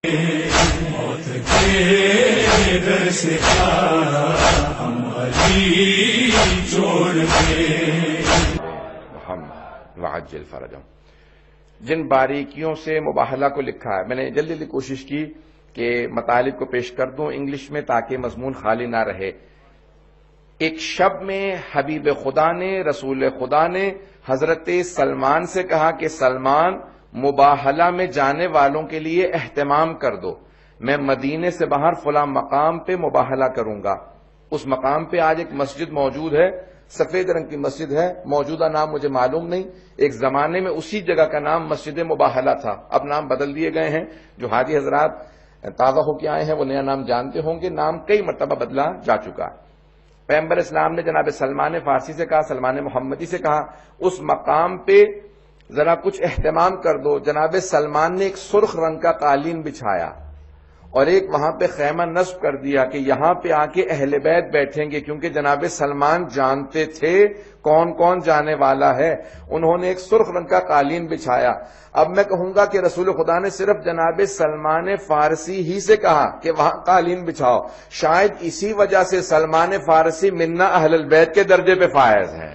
موت کے در سے ہم علی چھوڑ کے محمد وعجل فرجهم. جن باریکیوں سے مباہلہ کو لکھا ہے، میں نے جلدی کوشش کی کہ مطالب کو پیش کر دوں انگلش میں تاکہ مضمون خالی نہ رہے. ایک شب میں حبیب خدا نے، رسول خدا نے حضرت سلمان سے کہا کہ سلمان، مباہلہ میں جانے والوں کے لیے اہتمام کر دو، میں مدینے سے باہر فلاں مقام پہ مباہلہ کروں گا. اس مقام پہ آج ایک مسجد موجود ہے، سفید رنگ کی مسجد ہے، موجودہ نام مجھے معلوم نہیں. ایک زمانے میں اسی جگہ کا نام مسجد مباہلہ تھا، اب نام بدل دیے گئے ہیں. جو حاجی حضرات تازہ ہو کے آئے ہیں وہ نیا نام جانتے ہوں گے، نام کئی مرتبہ بدلا جا چکا. پیغمبر اسلام نے جناب سلمان فارسی سے کہا، سلمان محمدی سے کہا، اس مقام پہ ذرا کچھ اہتمام کر دو. جناب سلمان نے ایک سرخ رنگ کا قالین بچھایا اور ایک وہاں پہ خیمہ نصب کر دیا کہ یہاں پہ آ کے اہل بیت بیٹھیں گے، کیونکہ جناب سلمان جانتے تھے کون کون جانے والا ہے. انہوں نے ایک سرخ رنگ کا قالین بچھایا. اب میں کہوں گا کہ رسول خدا نے صرف جناب سلمان فارسی ہی سے کہا کہ وہاں قالین بچھاؤ، شاید اسی وجہ سے سلمان فارسی منا اہل البیت کے درجے پہ فائز ہے.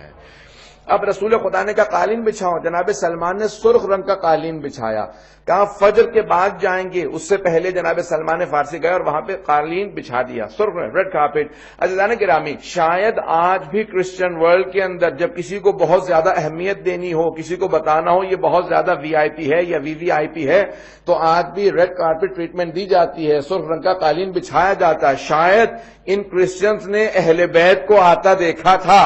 اب رسول خدا نے کہا قالین بچھاؤ، جناب سلمان نے سرخ رنگ کا قالین بچھایا. کہا فجر کے بعد جائیں گے، اس سے پہلے جناب سلمان فارسی گئے اور وہاں پہ قالین بچھا دیا، سرخ ریڈ کارپیٹ. عزیزان گرامی، شاید آج بھی کرسچن ورلڈ کے اندر جب کسی کو بہت زیادہ اہمیت دینی ہو، کسی کو بتانا ہو یہ بہت زیادہ وی آئی پی ہے یا وی وی آئی پی ہے، تو آج بھی ریڈ کارپیٹ ٹریٹمنٹ دی جاتی ہے، سرخ رنگ کا قالین بچھایا جاتا ہے. شاید ان کرسچنز نے اہل بیت کو آتا دیکھا تھا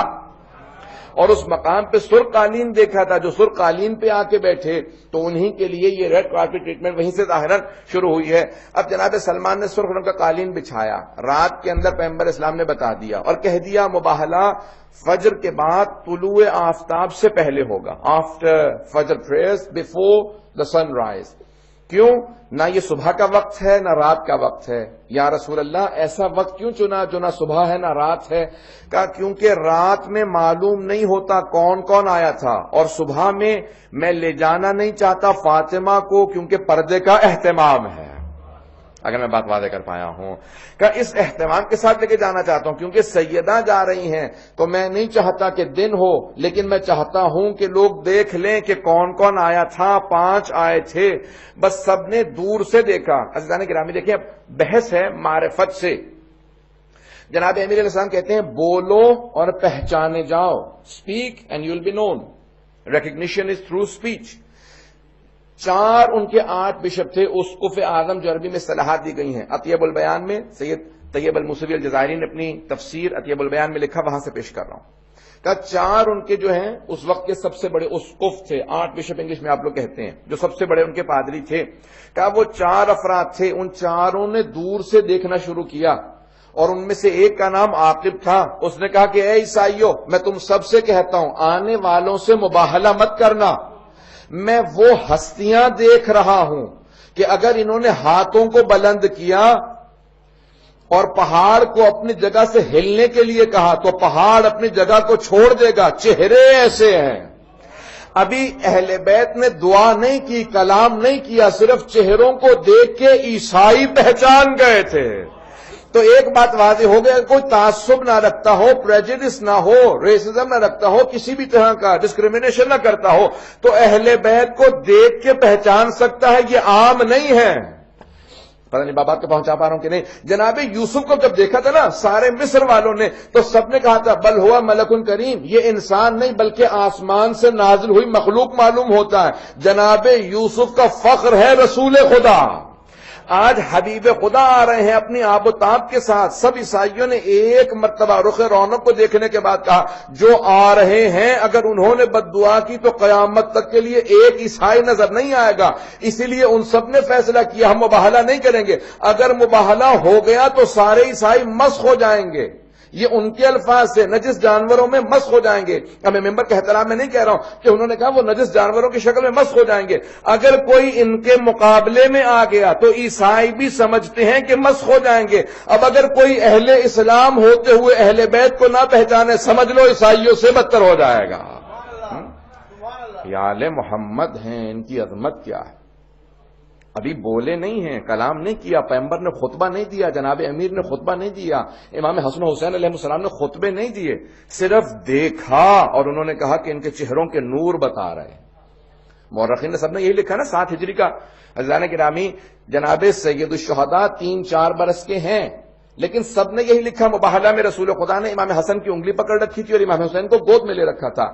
اور اس مقام پہ سرخ قالین دیکھا تھا. جو سرخ قالین پہ آ کے بیٹھے تو انہی کے لیے یہ ریڈ کارپیٹ ٹریٹمنٹ وہیں سے ظاہراً شروع ہوئی ہے. اب جناب سلمان نے سرخ رنگ کا قالین بچھایا، رات کے اندر پیغمبر اسلام نے بتا دیا اور کہہ دیا مباہلہ فجر کے بعد طلوع آفتاب سے پہلے ہوگا، after Fajr prayers before the sunrise. کیوں؟ نہ یہ صبح کا وقت ہے نہ رات کا وقت ہے. یا رسول اللہ ایسا وقت کیوں چنا جو نہ صبح ہے نہ رات ہے؟ کہا کیونکہ رات میں معلوم نہیں ہوتا کون کون آیا تھا، اور صبح میں لے جانا نہیں چاہتا فاطمہ کو کیونکہ پردے کا اہتمام ہے. اگر میں بات واضح کر پایا ہوں کہ اس اہتمام کے ساتھ لے کے جانا چاہتا ہوں کیونکہ سیدہ جا رہی ہیں تو میں نہیں چاہتا کہ دن ہو، لیکن میں چاہتا ہوں کہ لوگ دیکھ لیں کہ کون کون آیا تھا. 5 آئے تھے، بس سب نے دور سے دیکھا. عزیزان گرامی دیکھیں، اب بحث ہے معرفت سے. جناب امیر علیہ السلام کہتے ہیں بولو اور پہچانے جاؤ، speak and you will be known, recognition is through speech. 4 ان کے 8 بشپ تھے. اسقف اعظم جو عربی میں اصطلاحات دی گئی ہیں، اطیب البیان میں سید طیب الموسوی الجزائری نے اپنی تفسیر اطیب البیان میں لکھا، وہاں سے پیش کر رہا ہوں. کہ 4 ان کے جو ہیں اس وقت کے سب سے بڑے اسقف تھے، 8 بشپ انگلش میں آپ لوگ کہتے ہیں، جو سب سے بڑے ان کے پادری تھے. کہ وہ 4 افراد تھے، ان 4 نے دور سے دیکھنا شروع کیا اور ان میں سے ایک کا نام عاقب تھا. اس نے کہا کہ اے عیسائیو، میں تم سب سے کہتا ہوں آنے والوں سے مباہلہ مت کرنا. میں وہ ہستیاں دیکھ رہا ہوں کہ اگر انہوں نے ہاتھوں کو بلند کیا اور پہاڑ کو اپنی جگہ سے ہلنے کے لیے کہا تو پہاڑ اپنی جگہ کو چھوڑ دے گا. چہرے ایسے ہیں. ابھی اہل بیت نے دعا نہیں کی، کلام نہیں کیا، صرف چہروں کو دیکھ کے عیسائی پہچان گئے تھے. تو ایک بات واضح ہو گیا، کوئی تعصب نہ رکھتا ہو، پریجڈس نہ ہو، ریسزم نہ رکھتا ہو، کسی بھی طرح کا ڈسکریمنیشن نہ کرتا ہو، تو اہل بیت کو دیکھ کے پہچان سکتا ہے. یہ عام نہیں ہے. پتہ نہیں بات کو پہنچا پا رہا ہوں کہ نہیں. جناب یوسف کو جب دیکھا تھا نا سارے مصر والوں نے، تو سب نے کہا تھا بل ہوا ملک کریم، یہ انسان نہیں بلکہ آسمان سے نازل ہوئی مخلوق معلوم ہوتا ہے. جناب یوسف کا فخر ہے رسول خدا. آج حبیب خدا آ رہے ہیں اپنی آب و تاب کے ساتھ. سب عیسائیوں نے ایک مرتبہ رخ رونق کو دیکھنے کے بعد کہا جو آ رہے ہیں اگر انہوں نے بد دعا کی تو قیامت تک کے لیے ایک عیسائی نظر نہیں آئے گا. اسی لیے ان سب نے فیصلہ کیا ہم مباہلہ نہیں کریں گے. اگر مباہلہ ہو گیا تو سارے عیسائی مسخ ہو جائیں گے. یہ ان کے الفاظ سے نجس جانوروں میں مسخ ہو جائیں گے. اب میں ممبر کے احترام میں نہیں کہہ رہا ہوں کہ انہوں نے کہا وہ نجس جانوروں کی شکل میں مسخ ہو جائیں گے. اگر کوئی ان کے مقابلے میں آ گیا تو عیسائی بھی سمجھتے ہیں کہ مسخ ہو جائیں گے. اب اگر کوئی اہل اسلام ہوتے ہوئے اہل بیت کو نہ پہچانے، سمجھ لو عیسائیوں سے بدتر ہو جائے گا. یا آل محمد ہیں، ان کی عظمت کیا ہے. ابھی بولے نہیں ہیں، کلام نہیں کیا، پیغمبر نے خطبہ نہیں دیا، جناب امیر نے خطبہ نہیں دیا، امام حسن و حسین علیہ السلام نے خطبے نہیں دیے، صرف دیکھا اور انہوں نے کہا کہ ان کے چہروں کے نور بتا رہے ہیں۔ مورخین نے سب نے یہی لکھا نا 7 ہجری کا۔ عزیزان گرامی، جناب سید الشہداء 3-4 برس کے ہیں، لیکن سب نے یہی لکھا مباہلہ میں رسول خدا نے امام حسن کی انگلی پکڑ رکھی تھی اور امام حسین کو گود میں لے رکھا تھا۔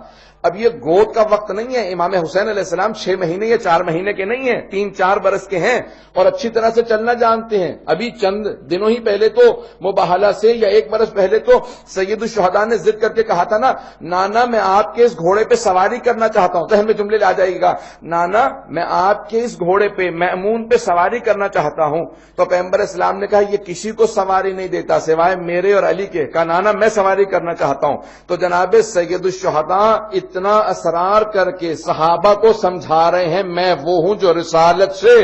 اب یہ گود کا وقت نہیں ہے، امام حسین علیہ السلام 6 مہینے یا 4 مہینے کے نہیں ہیں، 3-4 برس کے ہیں اور اچھی طرح سے چلنا جانتے ہیں۔ ابھی چند دنوں ہی پہلے تو مباہلہ سے یا 1 برس پہلے تو سید الشہداء نے ضد کر کے کہا تھا نا، نانا میں آپ کے اس گھوڑے پہ سواری کرنا چاہتا ہوں، ذہن میں جملے آ جائے گا، نانا میں آپ کے اس گھوڑے پہ مأمون پہ سواری کرنا چاہتا ہوں۔ تو پیغمبر اسلام نے کہا یہ کسی کو سواری نہیں دیتا سوائے میرے اور علی کے، کہا نانا میں سواری کرنا چاہتا ہوں۔ تو جناب سید الشہداء اتنا اصرار کر کے صحابہ کو سمجھا رہے ہیں میں وہ ہوں جو رسالت سے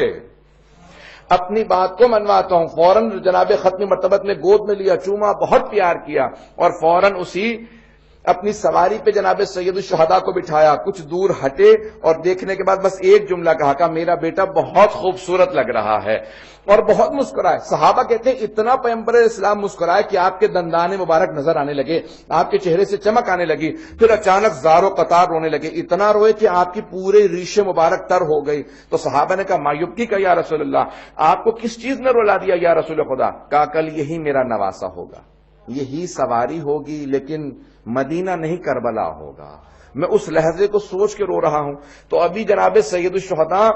اپنی بات کو منواتا ہوں۔ فوراً جناب ختمی مرتبت نے گود میں لیا، چوما، بہت پیار کیا اور فوراً اسی اپنی سواری پہ جناب سید الشہداء کو بٹھایا، کچھ دور ہٹے اور دیکھنے کے بعد بس ایک جملہ کہا میرا بیٹا بہت خوبصورت لگ رہا ہے اور بہت مسکرائے۔ صحابہ کہتے ہیں اتنا پیغمبر اسلام مسکرائے کہ آپ کے دندان مبارک نظر آنے لگے، آپ کے چہرے سے چمک آنے لگی، پھر اچانک زار و قطار رونے لگے، اتنا روئے کہ آپ کی پورے ریش مبارک تر ہو گئی۔ تو صحابہ نے کہا مایوبکی کا یا رسول اللہ، آپ کو کس چیز نے رلا دیا یا رسول خدا؟ کہا کل یہی میرا نواسا ہوگا، یہی سواری ہوگی، لیکن مدینہ نہیں کربلا ہوگا۔ میں اس لحظے کو سوچ کے رو رہا ہوں۔ تو ابھی جناب سید الشہداء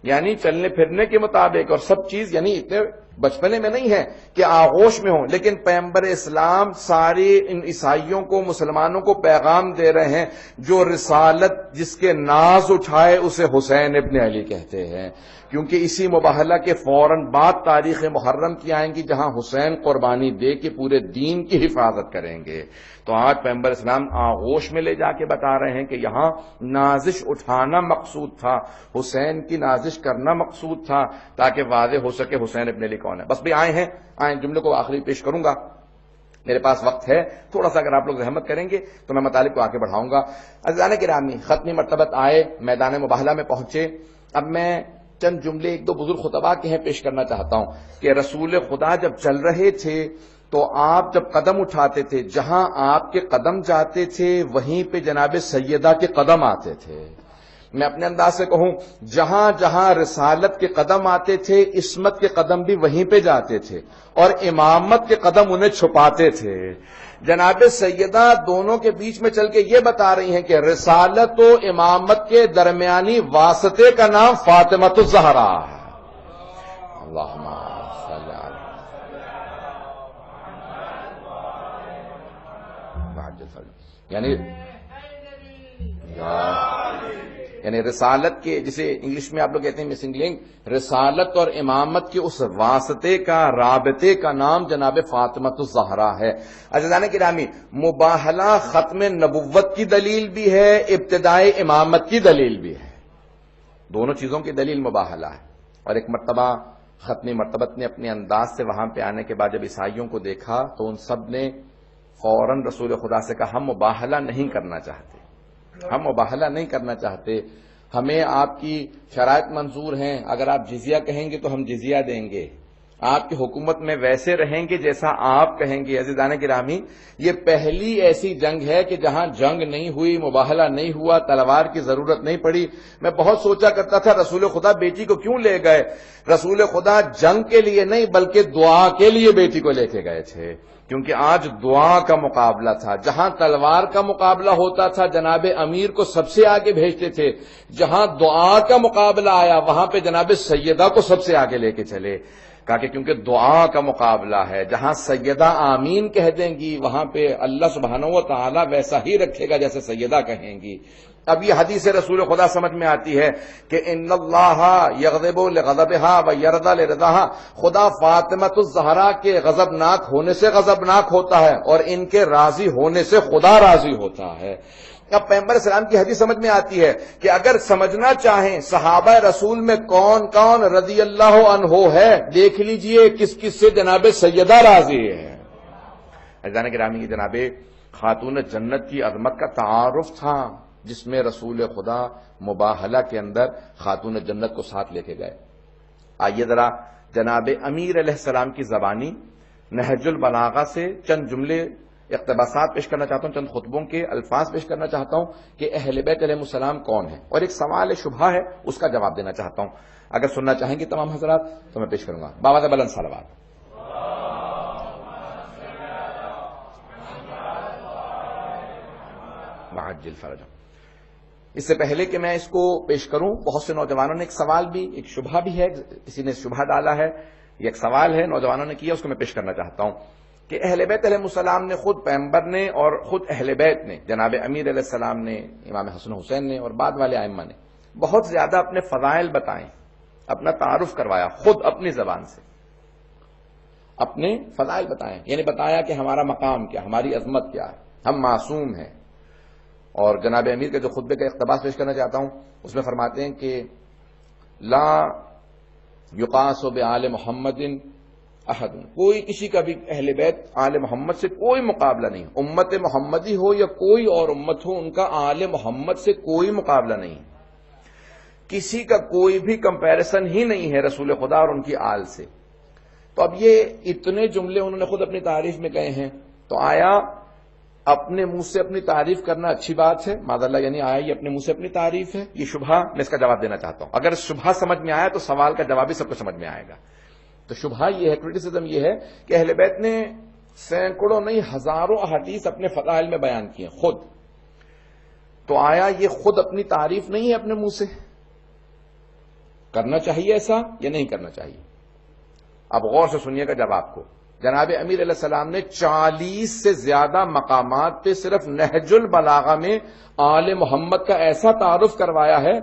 یعنی چلنے پھرنے کے مطابق اور سب چیز یعنی اتنے بچپنے میں نہیں ہے کہ آغوش میں ہوں، لیکن پیغمبر اسلام سارے ان عیسائیوں کو، مسلمانوں کو پیغام دے رہے ہیں جو رسالت جس کے ناز اٹھائے اسے حسین ابن علی کہتے ہیں، کیونکہ اسی مباہلہ کے فوراً بعد تاریخ محرم کی آئیں گی جہاں حسین قربانی دے کے پورے دین کی حفاظت کریں گے۔ تو آج پیغمبر اسلام آغوش میں لے جا کے بتا رہے ہیں کہ یہاں نازش اٹھانا مقصود تھا، حسین کی نازش کرنا مقصود تھا تاکہ واضح ہو سکے حسین ابن علی کون ہے۔ بس بھی آئیں جملے کو آخری پیش کروں گا، میرے پاس وقت ہے تھوڑا سا، اگر آپ لوگ زحمت کریں گے تو میں مطالب کو آگے بڑھاؤں گا۔ عزیزان گرامی، ختمی مرتبت آئے، میدان مباہلہ میں پہنچے۔ اب میں چند جملے 1-2 بزرگ خطباء کے ہیں پیش کرنا چاہتا ہوں کہ رسول خدا جب چل رہے تھے تو آپ جب قدم اٹھاتے تھے، جہاں آپ کے قدم جاتے تھے وہیں پہ جناب سیدہ کے قدم آتے تھے۔ میں اپنے انداز سے کہوں، جہاں جہاں رسالت کے قدم آتے تھے عصمت کے قدم بھی وہیں پہ جاتے تھے اور امامت کے قدم انہیں چھپاتے تھے۔ جناب سیدہ دونوں کے بیچ میں چل کے یہ بتا رہی ہیں کہ رسالت و امامت کے درمیانی واسطے کا نام فاطمۃ الزہرا ہے۔ اللہم صلی علی یعنی رسالت کے، جسے انگلش میں آپ لوگ کہتے ہیں مسنگ لنک، رسالت اور امامت کے اس واسطے کا، رابطے کا نام جناب فاطمۃ الزہرا ہے۔ عزیزان گرامی، مباہلہ ختم نبوت کی دلیل بھی ہے، ابتدائے امامت کی دلیل بھی ہے، دونوں چیزوں کی دلیل مباہلہ ہے۔ اور ایک مرتبہ ختمی مرتبت نے اپنے انداز سے وہاں پہ آنے کے بعد جب عیسائیوں کو دیکھا تو ان سب نے فوراً رسول خدا سے کہا ہم مباہلہ نہیں کرنا چاہتے، ہم مباہلہ نہیں کرنا چاہتے، ہمیں آپ کی شرائط منظور ہیں، اگر آپ جزیہ کہیں گے تو ہم جزیہ دیں گے، آپ کی حکومت میں ویسے رہیں گے جیسا آپ کہیں گے۔ عزیزان گرامی، یہ پہلی ایسی جنگ ہے کہ جہاں جنگ نہیں ہوئی، مباہلہ نہیں ہوا، تلوار کی ضرورت نہیں پڑی۔ میں بہت سوچا کرتا تھا رسول خدا بیٹی کو کیوں لے گئے؟ رسول خدا جنگ کے لیے نہیں بلکہ دعا کے لیے بیٹی کو لے کے گئے تھے، کیونکہ آج دعا کا مقابلہ تھا۔ جہاں تلوار کا مقابلہ ہوتا تھا جناب امیر کو سب سے آگے بھیجتے تھے، جہاں دعا کا مقابلہ آیا وہاں پہ جناب سیدہ کو سب سے آگے لے کے چلے، کہا کہ کیونکہ دعا کا مقابلہ ہے، جہاں سیدہ آمین کہہ دیں گی وہاں پہ اللہ سبحانہ و تعالی ویسا ہی رکھے گا جیسے سیدہ کہیں گی۔ اب یہ حدیث رسول خدا سمجھ میں آتی ہے کہ ان اللہ یغضب لغضبها ویرضى لرضاها، خدا فاطمۃ الزہرا کے غضبناک ہونے سے غضبناک ہوتا ہے اور ان کے راضی ہونے سے خدا راضی ہوتا ہے۔ اب پیغمبر اسلام کی حدیث سمجھ میں آتی ہے کہ اگر سمجھنا چاہیں صحابہ رسول میں کون کون رضی اللہ عنہ ہے، دیکھ لیجئے کس کس سے جناب سیدہ راضی ہے۔ عزیزان گرامی، یہ جناب خاتون جنت کی عظمت کا تعارف تھا جس میں رسول خدا مباہلہ کے اندر خاتون جنت کو ساتھ لے کے گئے۔ آئیے ذرا جناب امیر علیہ السلام کی زبانی نہج البلاغہ سے چند جملے اقتباسات پیش کرنا چاہتا ہوں، چند خطبوں کے الفاظ پیش کرنا چاہتا ہوں کہ اہل بیت علیہ السلام کون ہے، اور ایک سوال شبہ ہے اس کا جواب دینا چاہتا ہوں۔ اگر سننا چاہیں گے تمام حضرات تو میں پیش کروں گا۔ باوجہ بلند صلوات۔ وعجل فرجهم۔ اس سے پہلے کہ میں اس کو پیش کروں، بہت سے نوجوانوں نے ایک سوال بھی، ایک شبہ بھی ہے، کسی نے شبہ ڈالا ہے، یہ ایک سوال ہے نوجوانوں نے کیا، اس کو میں پیش کرنا چاہتا ہوں کہ اہل بیت علیہ السلام نے خود پیغمبر نے اور خود اہل بیت نے، جناب امیر علیہ السلام نے، امام حسن حسین نے اور بعد والے ائمہ نے بہت زیادہ اپنے فضائل بتائیں، اپنا تعارف کروایا خود اپنی زبان سے، اپنے فضائل بتائیں، یعنی بتایا کہ ہمارا مقام کیا، ہماری عظمت کیا ہے، ہم معصوم ہیں۔ اور جناب امیر کے جو خطبے کا اقتباس پیش کرنا چاہتا ہوں اس میں فرماتے ہیں کہ لا یقاس بآل محمد احد، کوئی کسی کا بھی اہل بیت آل محمد سے کوئی مقابلہ نہیں، امت محمدی ہو یا کوئی اور امت ہو، ان کا آل محمد سے کوئی مقابلہ نہیں، کسی کا کوئی بھی کمپیریزن ہی نہیں ہے رسول خدا اور ان کی آل سے۔ تو اب یہ اتنے جملے انہوں نے خود اپنی تعریف میں کہے ہیں، تو آیا اپنے منہ سے اپنی تعریف کرنا اچھی بات ہے؟ معاذ اللہ، یعنی آیا یہ اپنے منہ سے اپنی تعریف ہے؟ یہ شبہ، میں اس کا جواب دینا چاہتا ہوں۔ اگر شبہ سمجھ میں آیا تو سوال کا جواب بھی سب کو سمجھ میں آئے گا۔ تو شبہ یہ ہے، کرٹیسزم یہ ہے کہ اہل بیت نے سینکڑوں نہیں ہزاروں احادیث اپنے فضائل میں بیان کیے خود، تو آیا یہ خود اپنی تعریف نہیں ہے اپنے منہ سے؟ کرنا چاہیے ایسا یا نہیں کرنا چاہیے؟ اب غور سے سنیے گا جواب کو۔ جناب امیر علیہ السلام نے 40 سے زیادہ مقامات پہ صرف نہج البلاغہ میں آل محمد کا ایسا تعارف کروایا ہے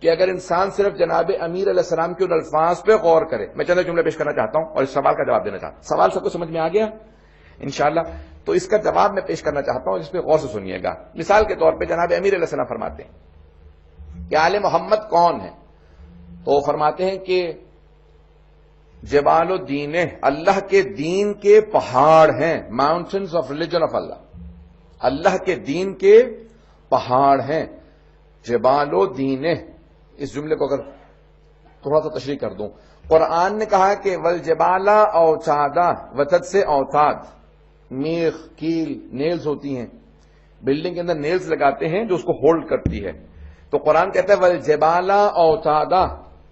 کہ اگر انسان صرف جناب امیر علیہ السلام کے ان الفاظ پہ غور کرے، میں چند جملے پیش کرنا چاہتا ہوں اور اس سوال کا جواب دینا چاہتا ہوں۔ سوال سب کو سمجھ میں آ گیا انشاءاللہ؟ تو اس کا جواب میں پیش کرنا چاہتا ہوں، اس پہ غور سے سنیے گا۔ مثال کے طور پہ جناب امیر علیہ السلام فرماتے ہیں کہ آل محمد کون ہے، تو فرماتے ہیں کہ جبال الدین، اللہ کے دین کے پہاڑ ہیں، ماؤنٹنز آف ریلیجن آف اللہ، اللہ کے دین کے پہاڑ ہیں، جبال الدین۔ اس جملے کو اگر تھوڑا سا تشریح کر دوں، قرآن نے کہا کہ والجبال اوتادا، وتد سے اوتاد، میخ، کیل، نیلز ہوتی ہیں، بلڈنگ کے اندر نیلز لگاتے ہیں جو اس کو ہولڈ کرتی ہے، تو قرآن کہتا ہے والجبال اوتادا،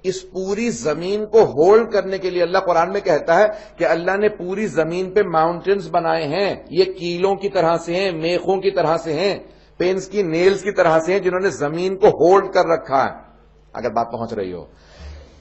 اس پوری زمین کو ہولڈ کرنے کے لیے اللہ قرآن میں کہتا ہے کہ اللہ نے پوری زمین پہ ماؤنٹنز بنائے ہیں، یہ کیلوں کی طرح سے ہیں، میخوں کی طرح سے ہیں، پینس کی نیلز کی طرح سے ہیں، جنہوں نے زمین کو ہولڈ کر رکھا ہے۔ اگر بات پہنچ رہی ہو،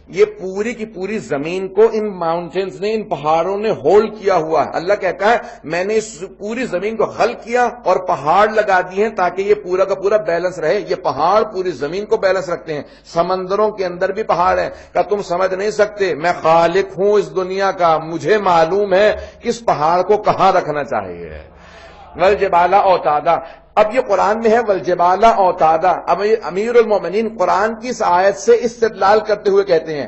یہ پوری کی پوری زمین کو ان ماؤنٹنز نے، ان پہاڑوں نے ہولڈ کیا ہوا ہے۔ اللہ کہتا ہے میں نے اس پوری زمین کو خلق کیا اور پہاڑ لگا دیے ہیں تاکہ یہ پورا کا پورا بیلنس رہے۔ یہ پہاڑ پوری زمین کو بیلنس رکھتے ہیں، سمندروں کے اندر بھی پہاڑ ہیں۔ کہ تم سمجھ نہیں سکتے، میں خالق ہوں اس دنیا کا، مجھے معلوم ہے کس پہاڑ کو کہاں رکھنا چاہیے۔ والجبال اوتادا، اب یہ قرآن میں ہے والجبال اوتادا۔ اب امیر المومنین قرآن کی اس آیت سے استدلال کرتے ہوئے کہتے ہیں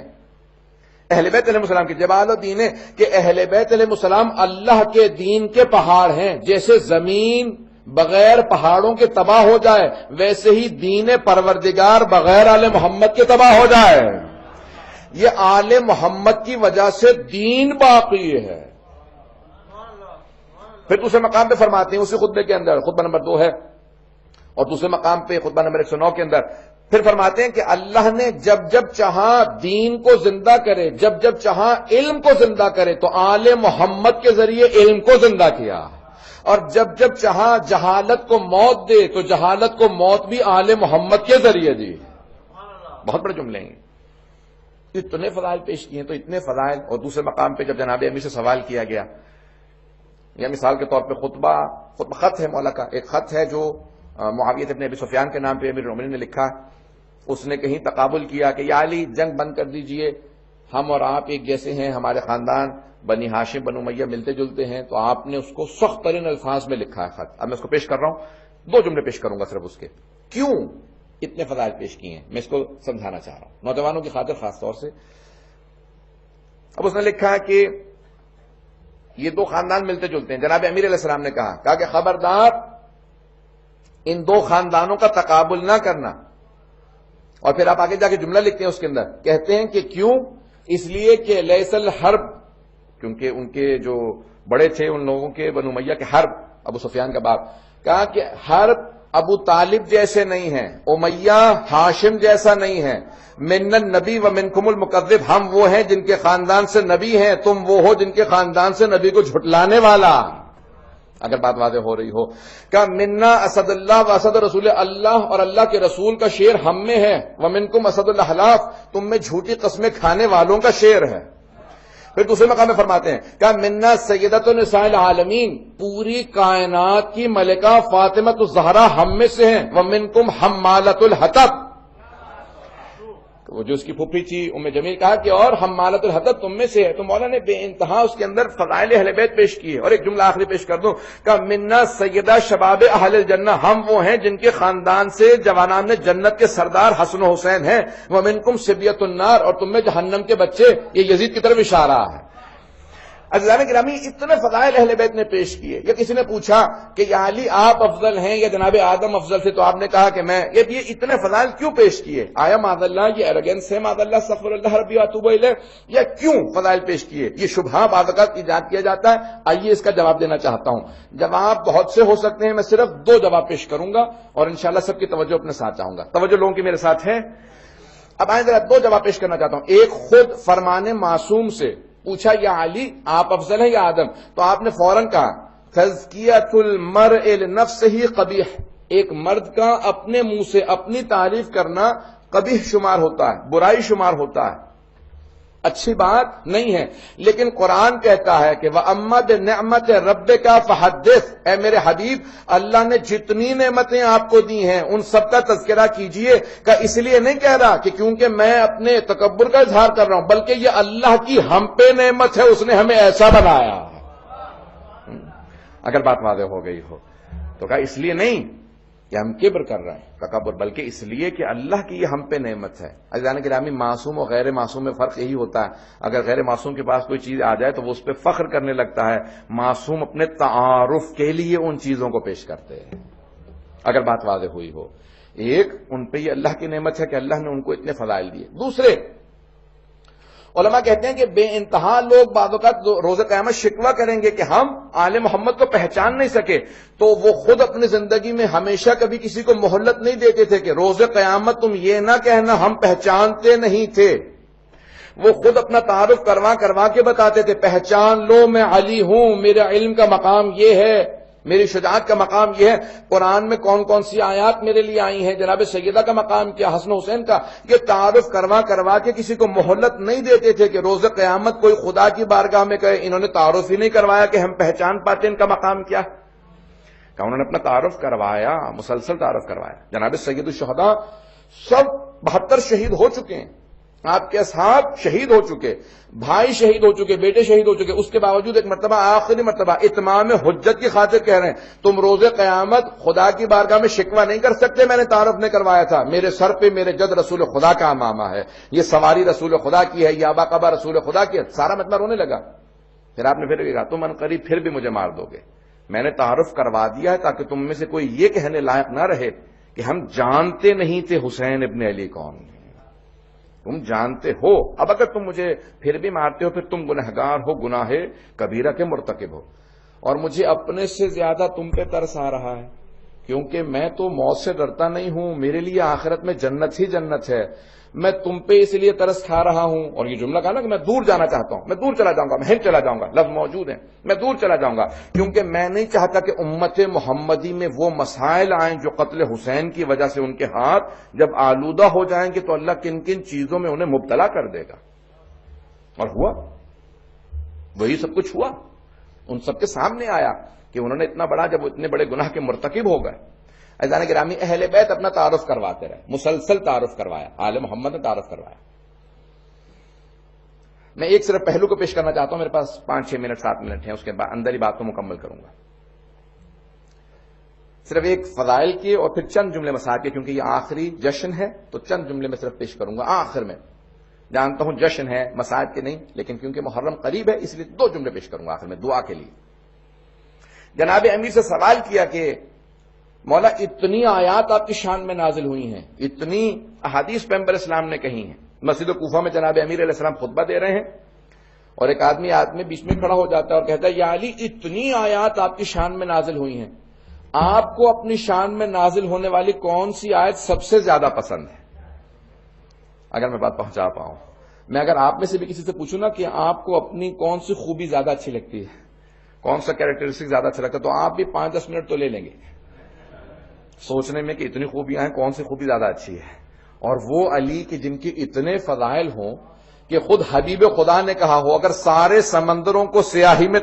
اہل بیت علیہ السلام کی جبال الدین ہے کہ اہل بیت علیہ السلام اللہ کے دین کے پہاڑ ہیں۔ جیسے زمین بغیر پہاڑوں کے تباہ ہو جائے، ویسے ہی دین پروردگار بغیر آل محمد کے تباہ ہو جائے۔ یہ آل محمد کی وجہ سے دین باقی ہے۔ پھر دوسرے مقام پہ فرماتے ہیں اسی خطبے کے اندر، خطبہ نمبر 2 ہے، اور دوسرے مقام پہ خطبہ نمبر 109 کے اندر پھر فرماتے ہیں کہ اللہ نے جب جب چاہا دین کو زندہ کرے، جب جب چاہا علم کو زندہ کرے تو آل محمد کے ذریعے علم کو زندہ کیا، اور جب جب چاہا جہالت کو موت دے تو جہالت کو موت بھی آل محمد کے ذریعے دی۔ بہت بڑے جملے ہیں، اتنے فضائل پیش کیے ہیں۔ تو اتنے فضائل، اور دوسرے مقام پہ جب جناب امیر سے سوال کیا گیا، یا مثال کے طور پہ خطبہ خط ہے مولا کا، ایک خط ہے جو معاویہ ابن ابی سفیان کے نام پہ امیر المومنین نے لکھا، اس نے کہیں تقابل کیا کہ یا علی جنگ بند کر دیجئے، ہم اور آپ ایک جیسے ہیں، ہمارے خاندان بنی ہاشم بنو امیہ ملتے جلتے ہیں، تو آپ نے اس کو سخت ترین الفاظ میں لکھا ہے خط۔ اب میں اس کو پیش کر رہا ہوں، 2 جملے پیش کروں گا صرف اس کے، کیوں اتنے فضائل پیش کیے ہیں، میں اس کو سمجھانا چاہ رہا ہوں نوجوانوں کی خاطر خاص طور سے۔ اب اس نے لکھا کہ یہ 2 خاندان ملتے جلتے ہیں۔ جناب امیر علیہ السلام نے کہا کہ خبردار ان 2 خاندانوں کا تقابل نہ کرنا، اور پھر آپ آگے جا کے جملہ لکھتے ہیں اس کے اندر، کہتے ہیں کہ کیوں اس لیے کہ لیس الحرب، کیونکہ ان کے جو بڑے تھے ان لوگوں کے بنو امیہ کے حرب، ابو سفیان کا باپ، کہا کہ حرب ابو طالب جیسے نہیں ہیں، امیہ ہاشم جیسا نہیں ہے، من النبی و منکم المکذب، ہم وہ ہیں جن کے خاندان سے نبی ہیں، تم وہ ہو جن کے خاندان سے نبی کو جھٹلانے والا، اگر بات واضح ہو رہی ہو۔ کہ منا اسد اللہ و اسد رسول، اللہ اور اللہ کے رسول کا شیر ہم میں ہے، ومنکم اسد الاحلاف، تم میں جھوٹی قسمیں کھانے والوں کا شیر ہے۔ پھر دوسرے مقام میں فرماتے ہیں کہ منا سیدۃ النساء العالمین، پوری کائنات کی ملکہ فاطمہ الزہرا ہم میں سے ہیں، ومنکم حمالۃ الحطب، وہ جو اس کی پھوپھی تھی ام جمیل، کہا کہ اور حمالۃ الحطب تم میں سے ہے۔ تو مولا نے بے انتہا اس کے اندر فضائل اہل بیت پیش کیے۔ اور ایک جملہ آخری پیش کر دوں کہ منا سیدہ شباب اہل الجنہ، ہم وہ ہیں جن کے خاندان سے جوانان جنت کے سردار حسن و حسین ہیں، ومنکم صبیۃ النار، اور تم میں جہنم کے بچے، یہ یزید کی طرف اشارہ ہے۔ عزیزان گرامی، اتنے فضائل اہل بیت نے پیش کیے۔ یا کسی نے پوچھا کہ یا علی آپ افضل ہیں یا جناب آدم افضل سے، تو آپ نے کہا کہ میں، یہ اتنے فضائل کیوں پیش کیے؟ آیا معاذ اللہ یہ ایروگینس ہے، معاذ اللہ استغفر اللہ ربی واتوب الیہ، یا کیوں فضائل پیش کیے؟ یہ شبہہ بعض اوقات ایجاد کیا جاتا ہے، آئیے اس کا جواب دینا چاہتا ہوں۔ جواب بہت سے ہو سکتے ہیں، میں صرف 2 جواب پیش کروں گا اور انشاءاللہ سب کی توجہ اپنے ساتھ چاہوں گا۔ توجہ لوگوں کی میرے ساتھ ہے؟ اب آئیں ذرا 2 جواب پیش کرنا چاہتا ہوں۔ ایک خود فرمان معصوم سے پوچھا یا علی آپ افضل ہیں یا آدم، تو آپ نے فوراً کہا تزکیۃ المرء لنفسہ قبیح، ایک مرد کا اپنے منہ سے اپنی تعریف کرنا قبیح شمار ہوتا ہے، برائی شمار ہوتا ہے، اچھی بات نہیں ہے۔ لیکن قرآن کہتا ہے کہ وَأَمَّا بِنِعْمَتِ رَبِّكَ فَحَدِّثْ، اے میرے حبیب اللہ نے جتنی نعمتیں آپ کو دی ہیں ان سب کا تذکرہ کیجئے۔ کہ اس لیے نہیں کہہ رہا کہ کیونکہ میں اپنے تکبر کا اظہار کر رہا ہوں، بلکہ یہ اللہ کی ہم پہ نعمت ہے، اس نے ہمیں ایسا بنایا۔ اگر بات واضح ہو گئی ہو تو کہا اس لیے نہیں کہ ہم کبر کر رہے ہیں، تکبر، بلکہ اس لیے کہ اللہ کی یہ ہم پہ نعمت ہے۔ عزیزان گرامی، معصوم اور غیر معصوم میں فرق یہی ہوتا ہے، اگر غیر معصوم کے پاس کوئی چیز آ جائے تو وہ اس پہ فخر کرنے لگتا ہے، معصوم اپنے تعارف کے لیے ان چیزوں کو پیش کرتے ہیں۔ اگر بات واضح ہوئی ہو، ایک ان پہ یہ اللہ کی نعمت ہے کہ اللہ نے ان کو اتنے فضائل دیے۔ دوسرے علماء کہتے ہیں کہ بے انتہا لوگ بعض اوقات روز قیامت شکوہ کریں گے کہ ہم آل محمد کو پہچان نہیں سکے، تو وہ خود اپنی زندگی میں ہمیشہ کبھی کسی کو مہلت نہیں دیتے تھے کہ روز قیامت تم یہ نہ کہنا ہم پہچانتے نہیں تھے، وہ خود اپنا تعارف کروا کے بتاتے تھے، پہچان لو میں علی ہوں، میرا علم کا مقام یہ ہے، میری شجاعت کا مقام یہ ہے، قرآن میں کون کون سی آیات میرے لیے آئی ہیں، جناب سیدہ کا مقام کیا، حسن حسین کا، یہ تعارف کروا کے کسی کو مہلت نہیں دیتے تھے کہ روز قیامت کوئی خدا کی بارگاہ میں کہے انہوں نے تعارف ہی نہیں کروایا کہ ہم پہچان پاتے ان کا مقام کیا، کہ انہوں نے اپنا تعارف کروایا، مسلسل تعارف کروایا۔ جناب سید الشہداء سب 72 شہید ہو چکے ہیں، آپ کے اصحاب شہید ہو چکے، بھائی شہید ہو چکے، بیٹے شہید ہو چکے، اس کے باوجود ایک مرتبہ، آخری مرتبہ اتمام حجت کی خاطر کہہ رہے ہیں تم روز قیامت خدا کی بارگاہ میں شکوہ نہیں کر سکتے میں نے تعارف نہیں کروایا تھا، میرے سر پہ میرے جد رسول خدا کا امامہ ہے، یہ سواری رسول خدا کی ہے، یہ آبا قبا رسول خدا کی ہے۔ سارا مجمع رونے لگا۔ پھر آپ نے پھر کہا تم عنقریب پھر بھی مجھے مار دو گے، میں نے تعارف کروا دیا ہے تاکہ تم میں سے کوئی یہ کہنے لائق نہ رہے کہ ہم جانتے نہیں تھے حسین ابن علی کون ہے، تم جانتے ہو، اب اگر تم مجھے پھر بھی مارتے ہو پھر تم گنہگار ہو، گناہ کبیرہ کے مرتکب ہو، اور مجھے اپنے سے زیادہ تم پہ ترس آ رہا ہے کیونکہ میں تو موت سے ڈرتا نہیں ہوں، میرے لیے آخرت میں جنت ہی جنت ہے، میں تم پہ اس لیے ترس کھا رہا ہوں۔ اور یہ جملہ کہا نا کہ میں دور جانا چاہتا ہوں، میں دور چلا جاؤں گا، میں ہند چلا جاؤں گا، لفظ موجود ہیں، میں دور چلا جاؤں گا کیونکہ میں نہیں چاہتا کہ امت محمدی میں وہ مسائل آئیں جو قتل حسین کی وجہ سے ان کے ہاتھ جب آلودہ ہو جائیں گے تو اللہ کن کن چیزوں میں انہیں مبتلا کر دے گا۔ اور ہوا، وہی سب کچھ ہوا، ان سب کے سامنے آیا کہ انہوں نے اتنا بڑا، جب وہ اتنے بڑے گناہ کے مرتکب ہو گئے۔ عزیزان گرامی، اہل بیت اپنا تعارف کرواتے رہے، مسلسل تعارف کروایا، آل محمد نے تعارف کروایا۔ میں ایک صرف پہلو کو پیش کرنا چاہتا ہوں، میرے پاس 5-6 منٹ 7 منٹ ہیں، اس کے بعد اندر ہی بات کو مکمل کروں گا۔ صرف ایک فضائل کی اور پھر چند جملے مسائل کے، کیونکہ یہ آخری جشن ہے تو چند جملے میں صرف پیش کروں گا آخر میں۔ جانتا ہوں جشن ہے، مسائل کے نہیں، لیکن کیونکہ محرم قریب ہے اس لیے 2 جملے پیش کروں گا آخر میں دعا کے لیے۔ جناب امیر سے سوال کیا کہ مولا اتنی آیات آپ کی شان میں نازل ہوئی ہیں، اتنی احادیث پیغمبر اسلام نے کہی ہیں، مسجد کوفہ میں جناب امیر علیہ السلام خطبہ دے رہے ہیں اور ایک آدمی بیچ میں کھڑا ہو جاتا ہے اور کہتا ہے یا علی اتنی آیات آپ کی شان میں نازل ہوئی ہیں، آپ کو اپنی شان میں نازل ہونے والی کون سی آیت سب سے زیادہ پسند ہے؟ اگر میں بات پہنچا پاؤں، میں اگر آپ میں سے بھی کسی سے پوچھوں نا کہ آپ کو اپنی کون سی خوبی زیادہ اچھی لگتی ہے، کون سا کیریکٹرسٹک زیادہ اچھا لگتا ہے، تو آپ بھی 5-10 منٹ تو لے لیں گے سوچنے میں کہ اتنی خوبیاں ہیں، کون سی خوبی زیادہ اچھی ہے۔ اور وہ علی کہ جن کے اتنے فضائل ہوں کہ خود حبیب خدا نے کہا ہو اگر سارے سمندروں کو سیاہی میں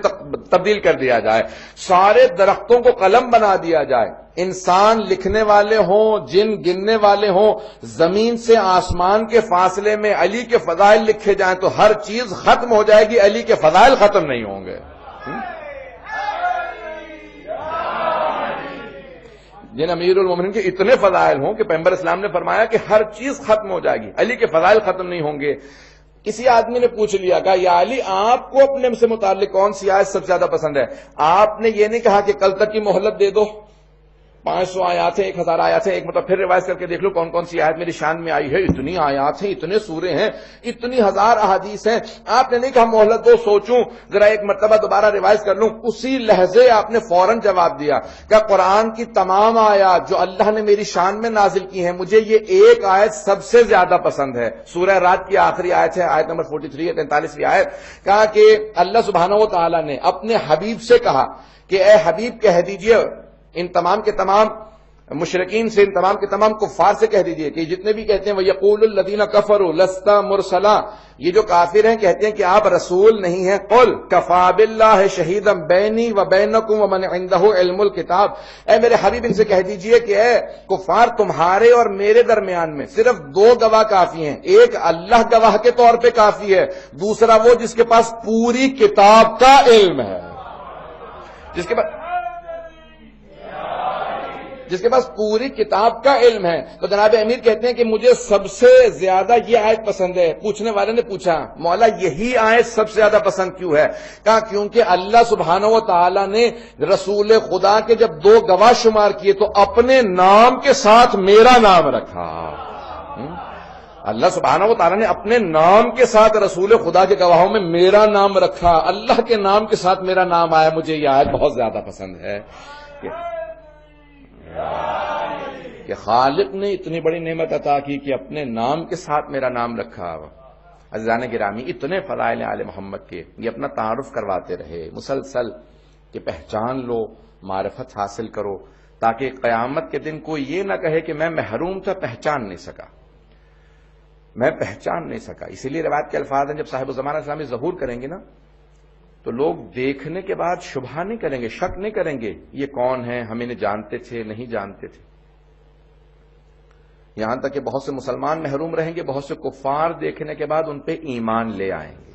تبدیل کر دیا جائے، سارے درختوں کو قلم بنا دیا جائے، انسان لکھنے والے ہوں، جن گننے والے ہوں، زمین سے آسمان کے فاصلے میں علی کے فضائل لکھے جائیں تو ہر چیز ختم ہو جائے گی، علی کے فضائل ختم نہیں ہوں گے۔ جن امیر المومنین کے اتنے فضائل ہوں کہ پیغمبر اسلام نے فرمایا کہ ہر چیز ختم ہو جائے گی، علی کے فضائل ختم نہیں ہوں گے۔ کسی آدمی نے پوچھ لیا کہ یا علی آپ کو اپنے سے متعلق کون سی آیت سب سے زیادہ پسند ہے؟ آپ نے یہ نہیں کہا کہ کل تک کی مہلت دے دو، 500 آیات ہیں، 1000 آیات ہیں، ایک مرتبہ پھر ریوائز کر کے دیکھ لو کون کون سی آیت میری شان میں آئی ہے، اتنی آیات ہیں، اتنے سورے ہیں، اتنی 1000 احادیث ہیں۔ آپ نے نہیں کہا مہلت دو، سوچوں، ذرا ایک مرتبہ دوبارہ ریوائز کر لوں، اسی لہجے آپ نے فوراً جواب دیا کہ قرآن کی تمام آیات جو اللہ نے میری شان میں نازل کی ہیں مجھے یہ ایک آیت سب سے زیادہ پسند ہے۔ سورہ رات کی آخری آیت ہے، آیت نمبر 43 ہے، 43ویں آیت، کہا کہ اللہ سبحانہ و تعالی نے اپنے حبیب سے کہا کہ اے حبیب کہہ دیجئے ان تمام کے تمام مشرکین سے، ان تمام کے تمام کفار سے کہہ دیجئے کہ جتنے بھی کہتے ہیں وَيَقُولُ الَّذِينَ كَفَرُوا لَسْتَ مُرْسَلًا، یہ جو کافر ہیں کہتے ہیں کہ آپ رسول نہیں ہیں، قُلْ كَفَىٰ بِاللَّهِ شَهِيدًا بَيْنِي وَبَيْنَكُمْ وَمَنْ عِندَهُ عِلْمُ الْكِتَابِ، اے میرے حبیب ان سے کہہ دیجئے کہ اے کفار تمہارے اور میرے درمیان میں صرف 2 گواہ کافی ہیں، ایک اللہ گواہ کے طور پہ کافی ہے، دوسرا وہ جس کے پاس پوری کتاب کا علم ہے، جس کے پاس پوری کتاب کا علم ہے۔ تو جناب امیر کہتے ہیں کہ مجھے سب سے زیادہ یہ آیت پسند ہے۔ پوچھنے والے نے پوچھا مولا یہی آیت سب سے زیادہ پسند کیوں ہے؟ کہا کیونکہ اللہ سبحانہ و تعالی نے رسول خدا کے جب 2 گواہ شمار کیے تو اپنے نام کے ساتھ میرا نام رکھا۔ اللہ سبحانہ و تعالی نے اپنے نام کے ساتھ رسول خدا کے گواہوں میں میرا نام رکھا، اللہ کے نام کے ساتھ میرا نام آیا، مجھے یہ آیت بہت زیادہ پسند ہے کہ خالق نے اتنی بڑی نعمت عطا کی کہ اپنے نام کے ساتھ میرا نام رکھا۔ عزیزان گرامی، اتنے فضائل آل محمد کے، یہ اپنا تعارف کرواتے رہے مسلسل کہ پہچان لو، معرفت حاصل کرو، تاکہ قیامت کے دن کوئی یہ نہ کہے کہ میں محروم تھا، پہچان نہیں سکا، میں پہچان نہیں سکا۔ اسی لیے روایت کے الفاظ ہیں جب صاحب زمانہ اسلامی ظہور کریں گے نا تو لوگ دیکھنے کے بعد شبہ نہیں کریں گے، شک نہیں کریں گے یہ کون ہیں، ہم انہیں جانتے تھے نہیں جانتے تھے، یہاں تک کہ بہت سے مسلمان محروم رہیں گے، بہت سے کفار دیکھنے کے بعد ان پہ ایمان لے آئیں گے،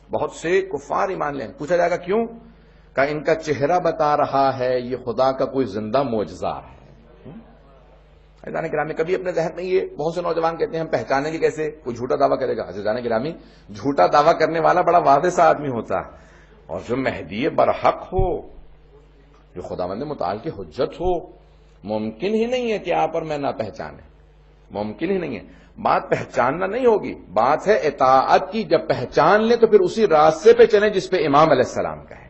بہت سے کفار ایمان لیں گے۔ پوچھا جائے گا کیوں؟ کہ ان کا چہرہ بتا رہا ہے یہ خدا کا کوئی زندہ معجزہ ہے۔ عزیزان گرامی، کبھی اپنے ذہن میں یہ بہت سے نوجوان کہتے ہیں ہم پہچانیں گے کیسے؟ کوئی جھوٹا دعویٰ کرے گا۔ عزیزان گرامی، جھوٹا دعویٰ کرنے والا بڑا واضح سا آدمی ہوتا ہے، اور جو مہدی برحق ہو، جو خداوند متعال کی حجت ہو، ممکن ہی نہیں ہے کہ آپ اور میں نہ پہچانے، ممکن ہی نہیں ہے۔ بات پہچاننا نہیں ہوگی، بات ہے اطاعت کی۔ جب پہچان لیں تو پھر اسی راستے پہ چلیں جس پہ امام علیہ السلام کا ہے۔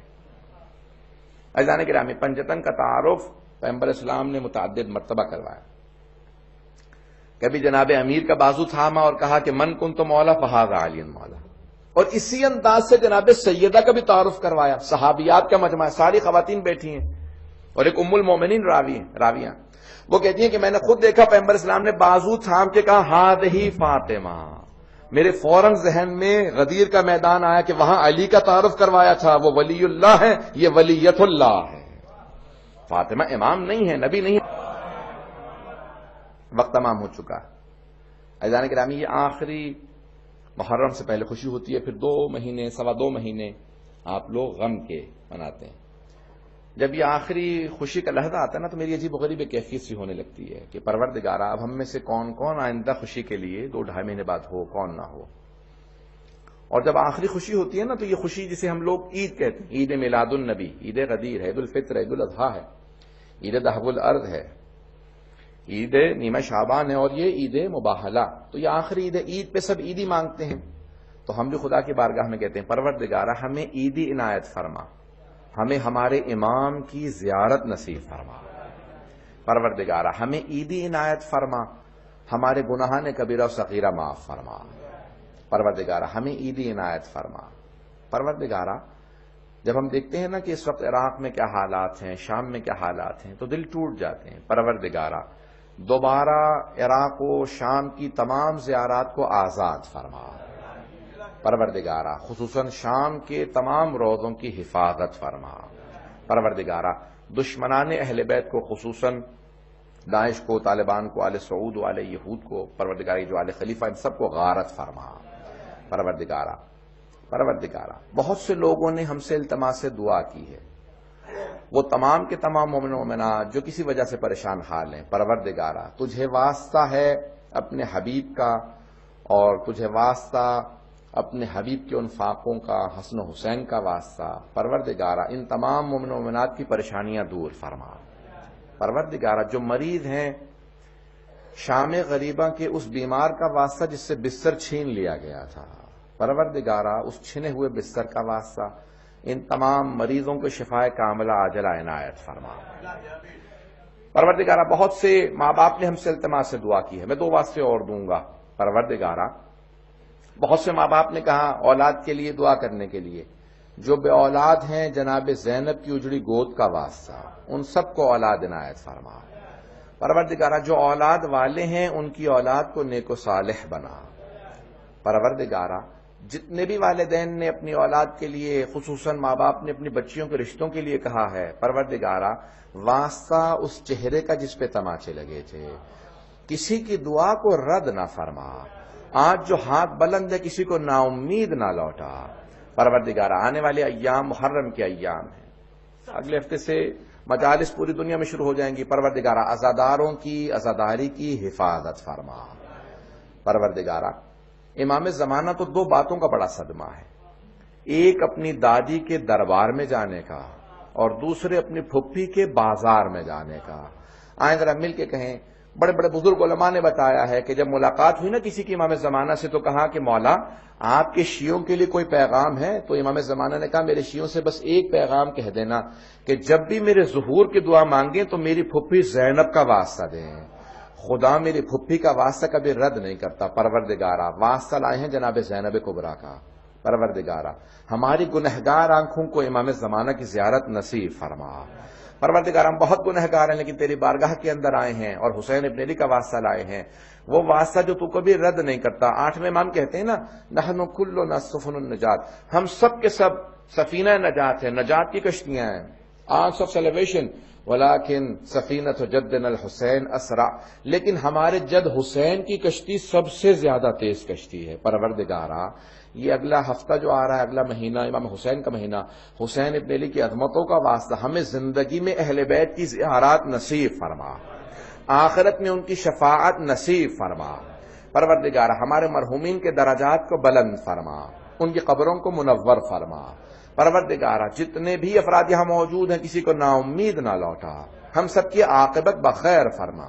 عزیزان گرامی، پنجتن کا تعارف پیغمبر اسلام نے متعدد مرتبہ کروایا۔ کبھی جناب امیر کا بازو تھاما اور کہا کہ من کنت مولا فہذا علی مولا، اور اسی انداز سے جناب سیدہ کا بھی تعارف کروایا۔ صحابیات کا مجمع، ساری خواتین بیٹھی ہیں اور ایک ام المومنین راویہ، وہ کہتی ہیں کہ میں نے خود دیکھا پیغمبر اسلام نے بازو تھام کے کہا ہذہ فاطمہ، میرے فوراً ذہن میں غدیر کا میدان آیا کہ وہاں علی کا تعارف کروایا تھا، وہ ولی اللہ ہے، یہ ولیت اللہ ہے، فاطمہ امام نہیں ہے، نبی نہیں ہے۔ وقت تمام ہو چکا ہے۔ عزیزان گرامی، یہ آخری محرم سے پہلے خوشی ہوتی ہے، پھر 2 مہینے 2.25 مہینے آپ لوگ غم کے مناتے ہیں۔ جب یہ آخری خوشی کا لحظہ آتا ہے نا تو میری عجیب و غریب کیفیت سی ہونے لگتی ہے کہ پروردگارا اب ہم میں سے کون کون آئندہ خوشی کے لیے 2-2.5 مہینے بعد ہو، کون نہ ہو۔ اور جب آخری خوشی ہوتی ہے نا تو یہ خوشی جسے ہم لوگ عید کہتے ہیں، عید میلاد النبی، عید غدیر ہے، عید الفطر ہے، عید الاضحیٰ ہے، عید دہب الارض ہے، عید نیمہ شعبان ہے اور یہ عید مباہلہ، تو یہ آخری عید ہے، عید پہ سب عیدی مانگتے ہیں، تو ہم بھی خدا کی بارگاہ میں کہتے ہیں پروردگارہ ہمیں عیدی عنایت فرما، ہمیں ہمارے امام کی زیارت نصیب فرما، پروردگارہ ہمیں عیدی عنایت فرما، ہمارے گناہان کبیرہ و صغیرہ معاف فرما، پروردگارہ ہمیں عیدی عنایت فرما۔ پروردگارہ جب ہم دیکھتے ہیں نا کہ اس وقت عراق میں کیا حالات ہیں، شام میں کیا حالات ہیں، تو دل ٹوٹ جاتے ہیں۔ پروردگارہ دوبارہ عراق و شام کی تمام زیارات کو آزاد فرما، پروردگارہ خصوصاً شام کے تمام روضوں کی حفاظت فرما، پروردگارہ دشمنان اہل بیت کو خصوصاً داعش کو، طالبان کو، آل سعود و آل یہود کو، پروردگاری جو آل خلیفہ ان سب کو غارت فرما، پروردگارہ بہت سے لوگوں نے ہم سے التماس دعا کی ہے، وہ تمام کے تمام مومن و مومنات جو کسی وجہ سے پریشان حال ہیں، پروردگارہ تجھے واسطہ ہے اپنے حبیب کا، اور تجھے واسطہ اپنے حبیب کے ان فاقوں کا، حسن و حسین کا واسطہ، پروردگارہ ان تمام مومن و مومنات کی پریشانیاں دور فرما، پروردگارہ جو مریض ہیں شام غریبہ کے اس بیمار کا واسطہ جس سے بستر چھین لیا گیا تھا، پروردگارہ اس چھنے ہوئے بستر کا واسطہ ان تمام مریضوں کو شفائے کاملہ عاجلہ عنایت فرما، پروردگارہ بہت سے ماں باپ نے ہم سے التماس دعا کی ہے، میں 2 واسطے اور دوں گا، پروردگارہ بہت سے ماں باپ نے کہا اولاد کے لیے دعا کرنے کے لیے، جو بے اولاد ہیں جناب زینب کی اجڑی گود کا واسطہ ان سب کو اولاد عنایت فرما، پروردگارہ جو اولاد والے ہیں ان کی اولاد کو نیک و صالح بنا، پروردگارہ جتنے بھی والدین نے اپنی اولاد کے لیے خصوصاً ماں باپ نے اپنی بچیوں کے رشتوں کے لیے کہا ہے، پروردگارہ واسطہ اس چہرے کا جس پہ تماچے لگے تھے، کسی کی دعا کو رد نہ فرما، آج جو ہاتھ بلند ہے کسی کو نا امید نہ لوٹا، پروردگارہ آنے والے ایام محرم کے ایام ہیں، اگلے ہفتے سے مجالس پوری دنیا میں شروع ہو جائیں گی، پروردگارہ عزاداروں کی عزاداری کی حفاظت فرما، پروردگارہ امام زمانہ تو 2 باتوں کا بڑا صدمہ ہے، ایک اپنی دادی کے دربار میں جانے کا اور دوسرے اپنی پھپھی کے بازار میں جانے کا۔ آئیں ذرا مل کے کہیں، بڑے بڑے بزرگ علماء نے بتایا ہے کہ جب ملاقات ہوئی نا کسی کی امام زمانہ سے تو کہا کہ مولا آپ کے شیعوں کے لیے کوئی پیغام ہے؟ تو امام زمانہ نے کہا میرے شیعوں سے بس ایک پیغام کہہ دینا کہ جب بھی میرے ظہور کی دعا مانگیں تو میری پھپھی زینب کا واسطہ دیں، خدا میری پھپھی کا واسطہ کبھی رد نہیں کرتا، پروردگارہ واسطہ لائے ہیں جناب زینب کبریٰ کا، پروردگارہ ہماری گنہگار آنکھوں کو امام زمانہ کی زیارت نصیب فرما، پروردگار ہم بہت گنہگار ہیں لیکن تیری بارگاہ کے اندر آئے ہیں اور حسین ابن علی کا واسطہ لائے ہیں، وہ واسطہ جو تو کبھی رد نہیں کرتا۔ 8ویں امام کہتے ہیں نا نحن کلنا سفن النجات، ہم سب کے سب سفینہ نجات ہیں، نجات کی کشتیاں ہیں، آرمس آف سیلیویشن، ولیکن سفینۃ جدنا الحسین اسرع، لیکن ہمارے جد حسین کی کشتی سب سے زیادہ تیز کشتی ہے۔ پروردگارہ یہ اگلا ہفتہ جو آ رہا ہے، اگلا مہینہ امام حسین کا مہینہ، حسین ابن علی کی عظمتوں کا واسطہ ہمیں زندگی میں اہل بیت کی زیارات نصیب فرما، آخرت میں ان کی شفاعت نصیب فرما، پروردگارہ ہمارے مرحومین کے درجات کو بلند فرما، ان کی قبروں کو منور فرما، پروردگارہ جتنے بھی افراد یہاں موجود ہیں کسی کو نا امید نہ لوٹا، ہم سب کی عاقبت بخیر فرما،